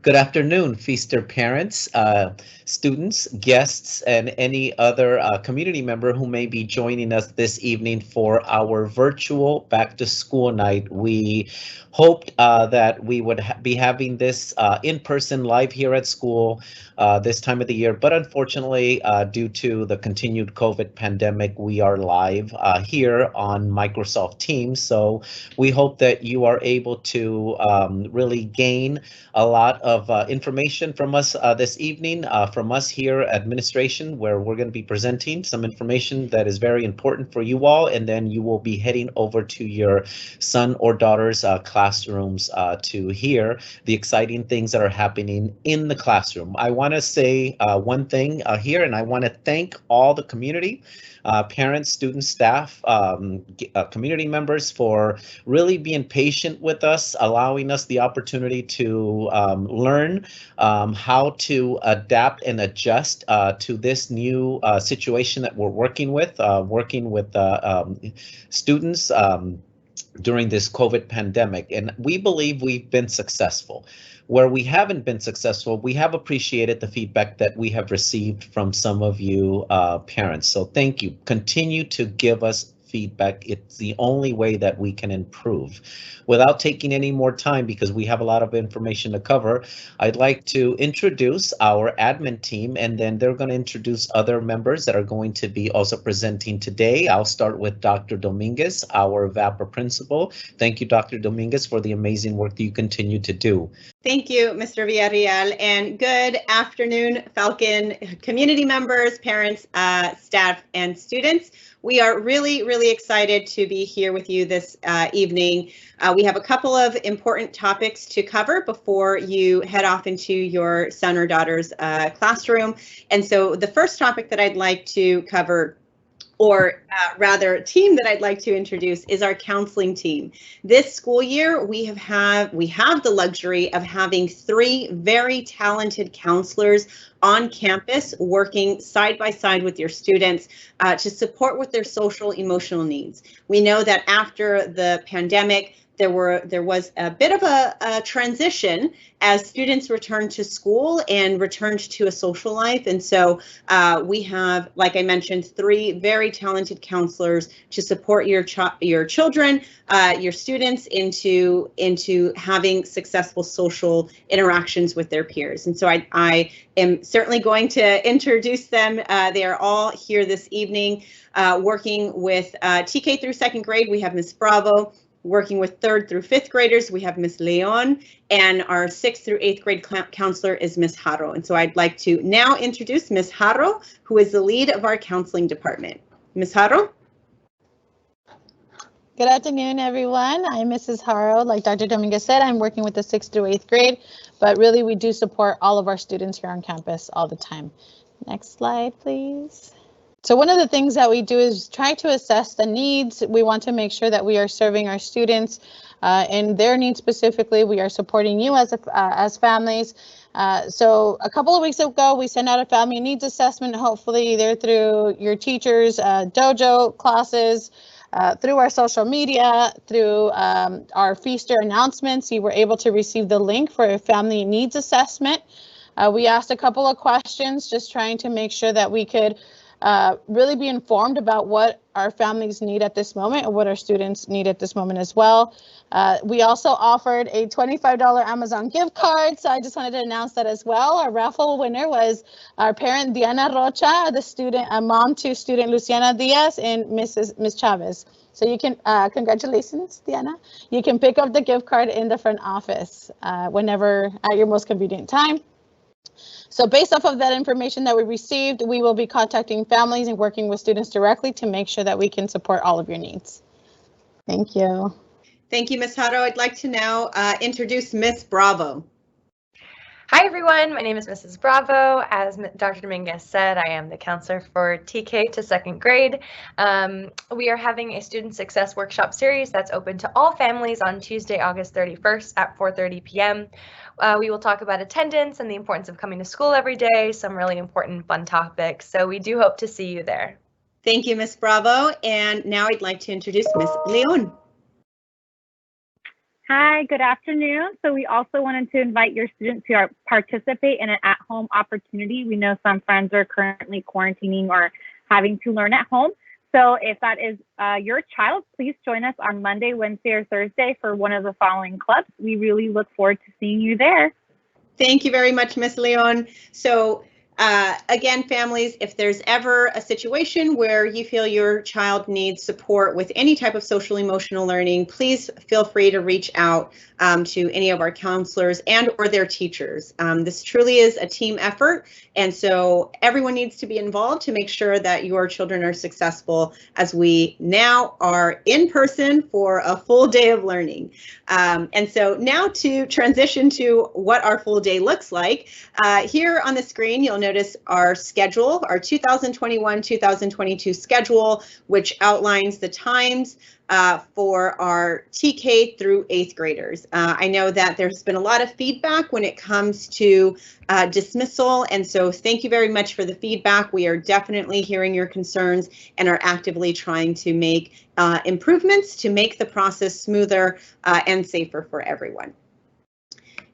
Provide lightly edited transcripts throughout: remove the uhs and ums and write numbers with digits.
Good afternoon, Feaster parents, students, guests, and any other community member who may be joining us this evening for our virtual back to school night. We hoped that we would be having this in person live here at school this time of the year, but unfortunately, due to the continued COVID pandemic, we are live here on Microsoft Teams. So we hope that you are able to really gain a lot of information from us this evening, from us here at administration, where we're going to be presenting some information that is very important for you all, and then you will be heading over to your son or daughter's classrooms to hear the exciting things that are happening in the classroom. I want to say one thing here, and I want to thank all the community, parents, students, staff, community members for really being patient with us, allowing us the opportunity to learn how to adapt and adjust to this new situation that we're working with students during this COVID pandemic. And we believe we've been successful. Where we haven't been successful, we have appreciated the feedback that we have received from some of you parents. So thank you. Continue to give us feedback. It's the only way that we can improve. Without taking any more time, because we have a lot of information to cover, I'd like to introduce our admin team, and then they're going to introduce other members that are going to be also presenting today. I'll start with Dr. Dominguez, our VAPA principal. Thank you, Dr. Dominguez, for the amazing work that you continue to do. Thank you, Mr. Villarreal, and good afternoon, Falcon community members, parents, staff, and students. We are really excited to be here with you this evening. We have a couple of important topics to cover before you head off into your son or daughter's classroom. And so the first topic that I'd like to cover, or rather team that I'd like to introduce, is our counseling team. This school year, we have the luxury of having 3 very talented counselors on campus working side by side with your students to support with their social emotional needs. We know that after the pandemic, there was a bit of a transition as students returned to school and returned to a social life. And so we have, like I mentioned, 3 very talented counselors to support your children, your students into having successful social interactions with their peers. And so I am certainly going to introduce them. They are all here this evening working with TK through 2nd grade. We have Ms. Bravo. Working with 3rd through 5th graders, we have Ms. Leon, and our 6th through 8th grade counselor is Ms. Haro. And so I'd like to now introduce Ms. Haro, who is the lead of our counseling department. Ms. Haro? Good afternoon, everyone. I'm Mrs. Haro. Like Dr. Dominguez said, I'm working with the 6th through 8th grade, but really we do support all of our students here on campus all the time. Next slide, please. So one of the things that we do is try to assess the needs. We want to make sure that we are serving our students and their needs specifically. We are supporting you as families. So a couple of weeks ago, we sent out a family needs assessment, hopefully either through your teachers' dojo classes, through our social media, through our Feaster announcements. You were able to receive the link for a family needs assessment. We asked a couple of questions, just trying to make sure that we could really be informed about what our families need at this moment and what our students need at this moment as well. We also offered a $25 Amazon gift card, so I just wanted to announce that as well. Our raffle winner was our parent Diana Rocha, the student, a mom to student Luciana Diaz and Ms. Chavez. So you can, congratulations, Diana. You can pick up the gift card in the front office whenever at your most convenient time. So based off of that information that we received, we will be contacting families and working with students directly to make sure that we can support all of your needs. Thank you. Thank you, Ms. Haro. I'd like to now introduce Ms. Bravo. Hi, everyone. My name is Mrs. Bravo. As Dr. Dominguez said, I am the counselor for TK to 2nd grade. We are having a student success workshop series that's open to all families on Tuesday, August 31st at 4:30 p.m. We will talk about attendance and the importance of coming to school every day, some really important fun topics. So we do hope to see you there. Thank you, Ms. Bravo. And now I'd like to introduce Ms. Leon. Hi, good afternoon. So we also wanted to invite your students to participate in an at-home opportunity. We know some friends are currently quarantining or having to learn at home. So if that is your child, please join us on Monday, Wednesday, or Thursday for one of the following clubs. We really look forward to seeing you there. Thank you very much, Ms. Leon. So again, families, if there's ever a situation where you feel your child needs support with any type of social emotional learning, please feel free to reach out to any of our counselors and or their teachers. This truly is a team effort, and so everyone needs to be involved to make sure that your children are successful as we now are in person for a full day of learning. And so now to transition to what our full day looks like, here on the screen you'll notice our schedule, our 2021-2022 schedule, which outlines the times for our TK through 8th graders. I know that there's been a lot of feedback when it comes to dismissal, and so thank you very much for the feedback. We are definitely hearing your concerns and are actively trying to make improvements to make the process smoother and safer for everyone.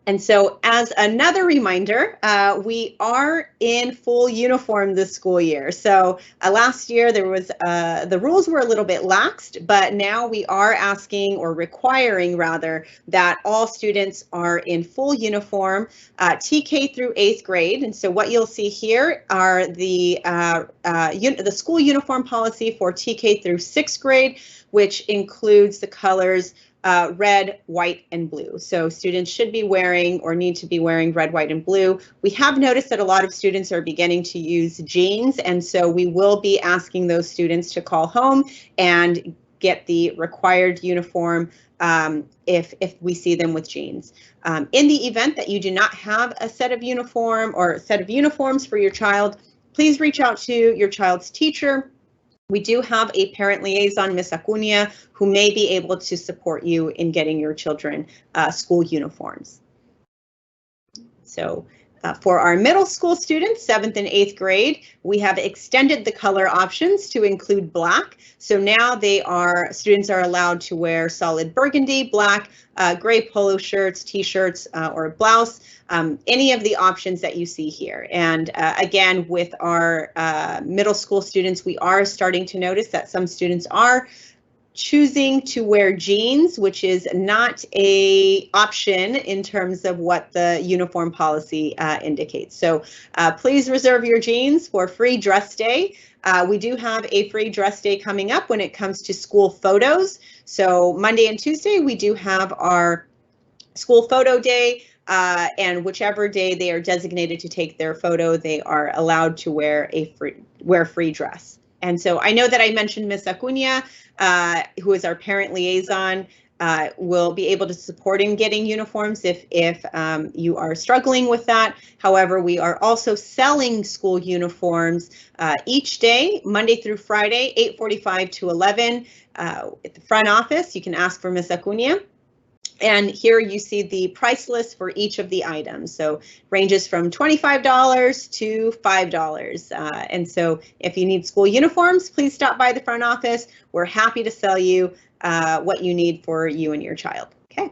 And so as another reminder, we are in full uniform this school year. So last year there was the rules were a little bit laxed, but now we are asking or requiring rather that all students are in full uniform, TK through 8th grade. And so what you'll see here are the school uniform policy for TK through 6th grade, which includes the colors red, white, and blue. So students should be wearing or need to be wearing red, white, and blue. We have noticed that a lot of students are beginning to use jeans, and so we will be asking those students to call home and get the required uniform if we see them with jeans. In the event that you do not have a set of uniform or a set of uniforms for your child, please reach out to your child's teacher. We do have a parent liaison, Ms. Acuna, who may be able to support you in getting your children school uniforms. So for our middle school students, 7th and 8th grade, we have extended the color options to include black. So now students are allowed to wear solid burgundy, black, gray polo shirts, t-shirts, or a blouse, any of the options that you see here. And again, with our middle school students, we are starting to notice that some students are choosing to wear jeans, which is not an option in terms of what the uniform policy indicates. So please reserve your jeans for free dress day. We do have a free dress day coming up when it comes to school photos. So Monday and Tuesday, we do have our school photo day, and whichever day they are designated to take their photo, they are allowed to wear free dress. And so I know that I mentioned Ms. Acuna, who is our parent liaison, will be able to support in getting uniforms if you are struggling with that. However, we are also selling school uniforms each day, Monday through Friday, 8:45 to 11 at the front office. You can ask for Ms. Acuna. And here you see the price list for each of the items. So ranges from $25 to $5. And so if you need school uniforms, please stop by the front office. We're happy to sell you what you need for you and your child. Okay.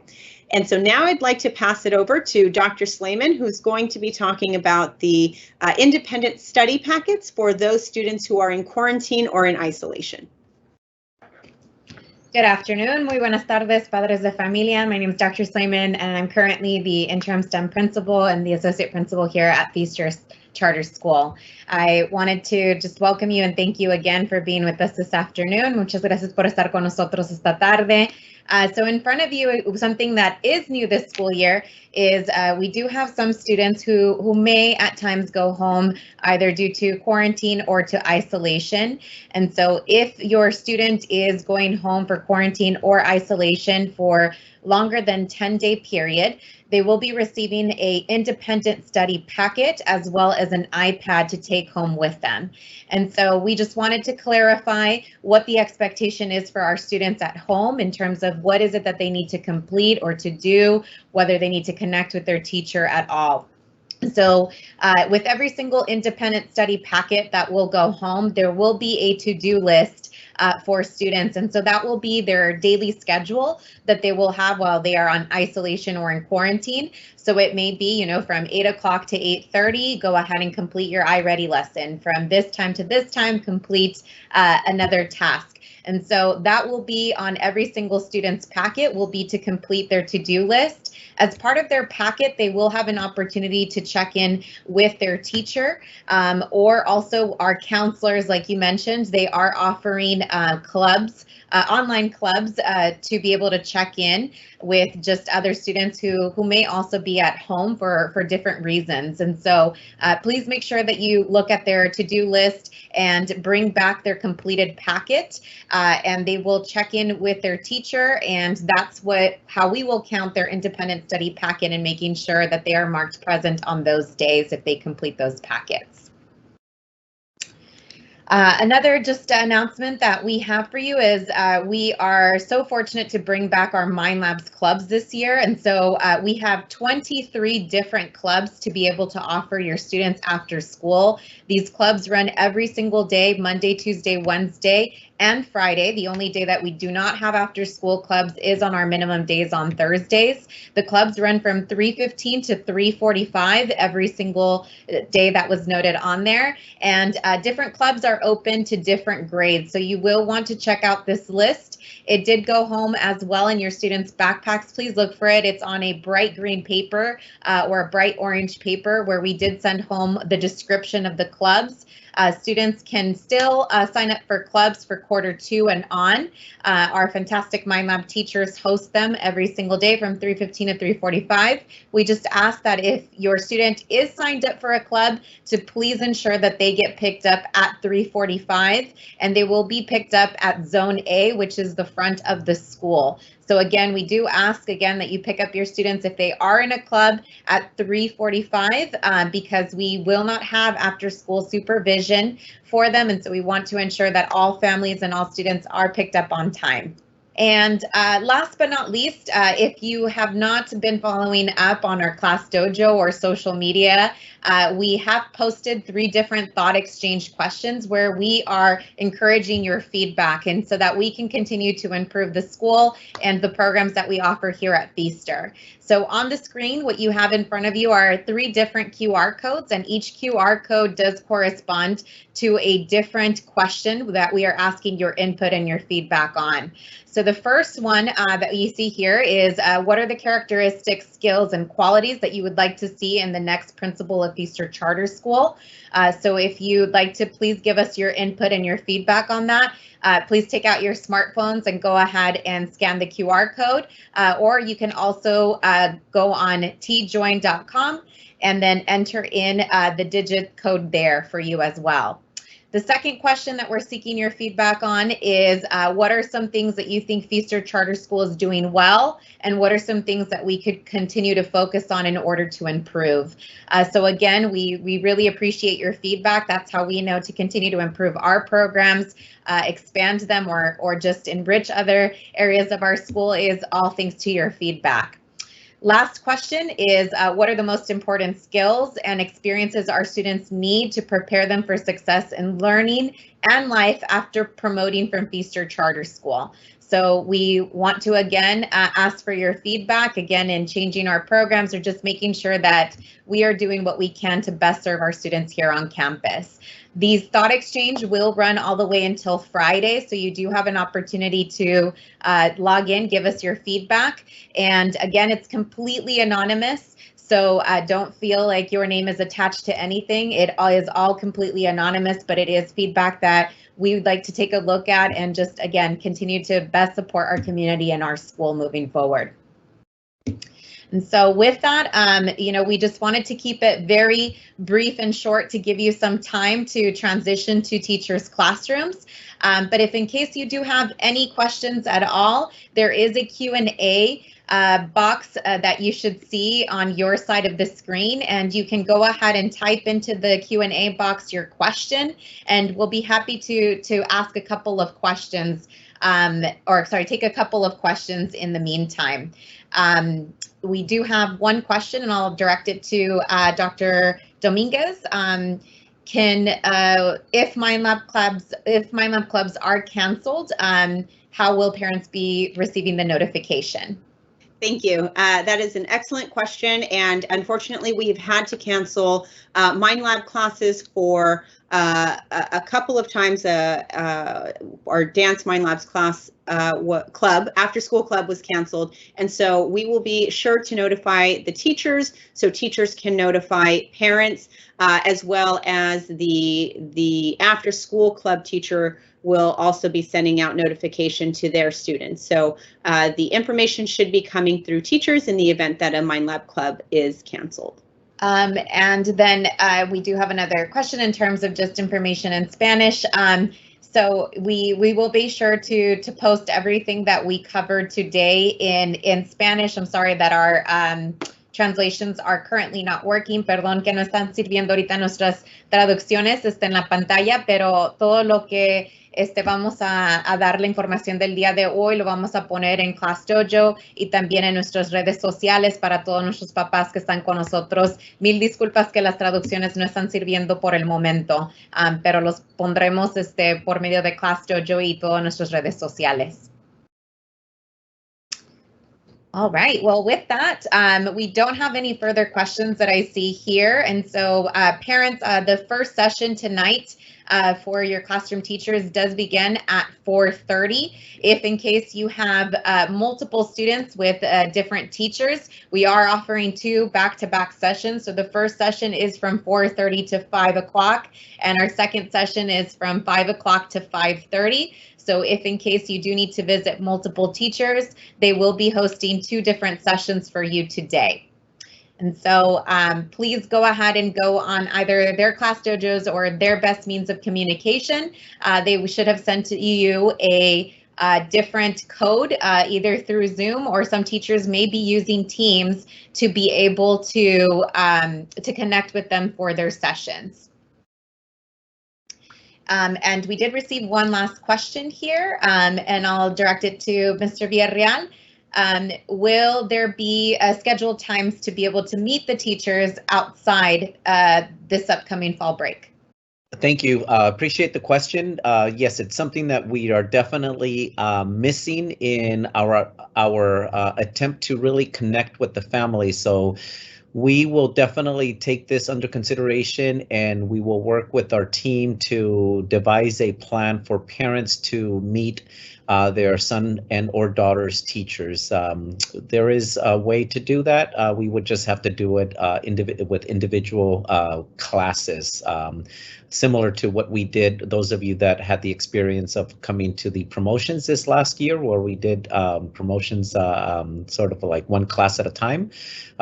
And so now I'd like to pass it over to Dr. Slayman, who's going to be talking about the independent study packets for those students who are in quarantine or in isolation. Good afternoon. Muy buenas tardes, padres de familia. My name is Dr. Slayman, and I'm currently the interim STEM principal and the associate principal here at Feaster Charter School. I wanted to just welcome you and thank you again for being with us this afternoon. Muchas gracias por estar con nosotros esta tarde. So in front of you, something that is new this school year is we do have some students who may at times go home either due to quarantine or to isolation. And so if your student is going home for quarantine or isolation for longer than 10-day period, they will be receiving an independent study packet as well as an iPad to take home with them. And so we just wanted to clarify what the expectation is for our students at home in terms of what is it that they need to complete or to do, whether they need to connect with their teacher at all. So with every single independent study packet that will go home, there will be a to-do list for students. And so that will be their daily schedule that they will have while they are on isolation or in quarantine. So it may be, from 8 o'clock to 8:30, go ahead and complete your iReady lesson. From this time to this time, complete another task. And so that will be on every single student's packet, will be to complete their to-do list. As part of their packet, they will have an opportunity to check in with their teacher, or also our counselors, like you mentioned. They are offering clubs, online clubs, to be able to check in with just other students who may also be at home for different reasons. And so please make sure that you look at their to-do list and bring back their completed packet, and they will check in with their teacher, and that's how we will count their independent study packet and making sure that they are marked present on those days if they complete those packets. Another just announcement that we have for you is we are so fortunate to bring back our MindLabs clubs this year. And so we have 23 different clubs to be able to offer your students after school. These clubs run every single day, Monday, Tuesday, Wednesday, and Friday. The only day that we do not have after school clubs is on our minimum days on Thursdays. The clubs run from 3:15 to 3:45 every single day that was noted on there. And different clubs are open to different grades. So you will want to check out this list. It did go home as well in your students' backpacks. Please look for it. It's on a bright green paper or a bright orange paper where we did send home the description of the clubs. Students can still sign up for clubs for Q2 and on. Our fantastic MindLab teachers host them every single day from 3:15 to 3:45. We just ask that if your student is signed up for a club to please ensure that they get picked up at 3:45, and they will be picked up at Zone A, which is the front of the school. So again, we do ask again that you pick up your students if they are in a club at 3:45, because we will not have after school supervision for them. And so we want to ensure that all families and all students are picked up on time. And last but not least, if you have not been following up on our Class Dojo or social media, we have posted 3 different thought exchange questions where we are encouraging your feedback, and so that we can continue to improve the school and the programs that we offer here at Feaster. So on the screen, what you have in front of you are 3 different QR codes, and each QR code does correspond to a different question that we are asking your input and your feedback on. So the first one that you see here is what are the characteristics, skills, and qualities that you would like to see in the next principal of Feaster Charter School? So if you'd like to please give us your input and your feedback on that, please take out your smartphones and go ahead and scan the QR code, or you can also go on tjoin.com and then enter in the digit code there for you as well. The second question that we're seeking your feedback on is what are some things that you think Feaster Charter School is doing well, and what are some things that we could continue to focus on in order to improve? So again, we really appreciate your feedback. That's how we know to continue to improve our programs, expand them, or just enrich other areas of our school, is all thanks to your feedback. Last question is what are the most important skills and experiences our students need to prepare them for success in learning and life after promoting from Feaster Charter School? So we want to again ask for your feedback again in changing our programs, or just making sure that we are doing what we can to best serve our students here on campus. These thought exchange will run all the way until Friday, so you do have an opportunity to log in, give us your feedback. And again, it's completely anonymous, so don't feel like your name is attached to anything. It is all completely anonymous, but it is feedback that we would like to take a look at and just, again, continue to best support our community and our school moving forward. And so with that, we just wanted to keep it very brief and short to give you some time to transition to teachers' classrooms. But if in case you do have any questions at all, there is a Q&A box that you should see on your side of the screen, and you can go ahead and type into the Q&A box your question, and we'll be happy to ask a couple of questions, take a couple of questions in the meantime. We do have one question, and I'll direct it to Dr. Dominguez. if MindLab clubs are canceled, how will parents be receiving the notification? Thank you. That is an excellent question. And unfortunately, we've had to cancel MindLab classes for a couple of times. Our Dance MindLabs class club, after school club, was canceled. And so we will be sure to notify the teachers so teachers can notify parents, as well as the after school club teacher will also be sending out notification to their students. So the information should be coming through teachers in the event that a MindLab club is canceled. And then we do have another question in terms of just information in Spanish. So we will be sure to post everything that we covered today in Spanish. I'm sorry that our translations are currently not working. Perdón que no están sirviendo ahorita nuestras traducciones, está en la pantalla, pero todo lo que vamos a dar la información del día de hoy lo vamos a poner en ClassDojo y también en nuestras redes sociales para todos nuestros papás que están con nosotros. Mil disculpas que las traducciones no están sirviendo por el momento, pero los pondremos por medio de ClassDojo y todas nuestras redes sociales. All right, well, with that, we don't have any further questions that I see here. And so parents, the first session tonight for your classroom teachers does begin at 4:30. If in case you have multiple students with different teachers, we are offering 2 back-to-back sessions. So the first session is from 4:30 to 5 o'clock, and our second session is from 5 o'clock to 5:30. So if in case you do need to visit multiple teachers, they will be hosting 2 different sessions for you today. And so please go ahead and go on either their ClassDojos or their best means of communication. They should have sent to you a different code either through Zoom, or some teachers may be using Teams to be able to connect with them for their sessions. And we did receive one last question here, and I'll direct it to Mr. Villarreal. Will there be scheduled times to be able to meet the teachers outside this upcoming fall break? Thank you. Appreciate the question. Yes, it's something that we are definitely missing in our attempt to really connect with the family. So we will definitely take this under consideration, and we will work with our team to devise a plan for parents to meet their son and or daughter's teachers. There is a way to do that. We would just have to do it with individual classes, similar to what we did, those of you that had the experience of coming to the promotions this last year, where we did promotions sort of like one class at a time.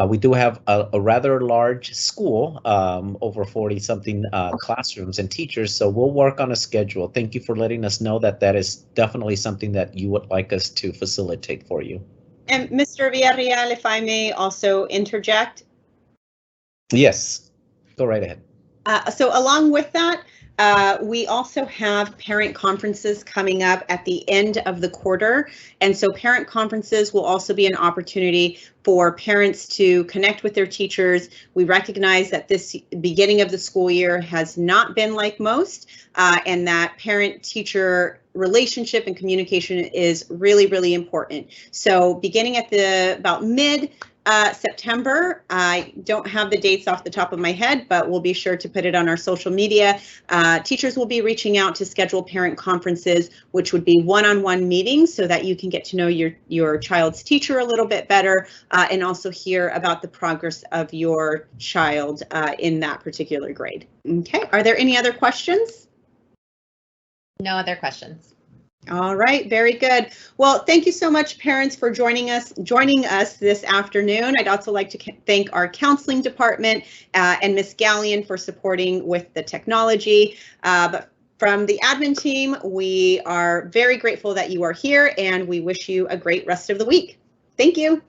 We do have a rather large school, over 40-something classrooms and teachers, so we'll work on a schedule. Thank you for letting us know that that is definitely something that you would like us to facilitate for you. And Mr. Villarreal, if I may also interject. Yes, go right ahead. So along with that, we also have parent conferences coming up at the end of the quarter. And so parent conferences will also be an opportunity for parents to connect with their teachers. We recognize that this beginning of the school year has not been like most, and that parent-teacher relationship and communication is really, really important. So beginning at about mid September, I don't have the dates off the top of my head, but we'll be sure to put it on our social media. Teachers will be reaching out to schedule parent conferences, which would be one-on-one meetings so that you can get to know your child's teacher a little bit better, and also hear about the progress of your child in that particular grade. Okay, are there any other questions? No other questions. All right, very good. Well, thank you so much, parents, for joining us this afternoon. I'd also like to thank our counseling department and Ms. Gallion for supporting with the technology. But from the admin team, we are very grateful that you are here, and we wish you a great rest of the week. Thank you.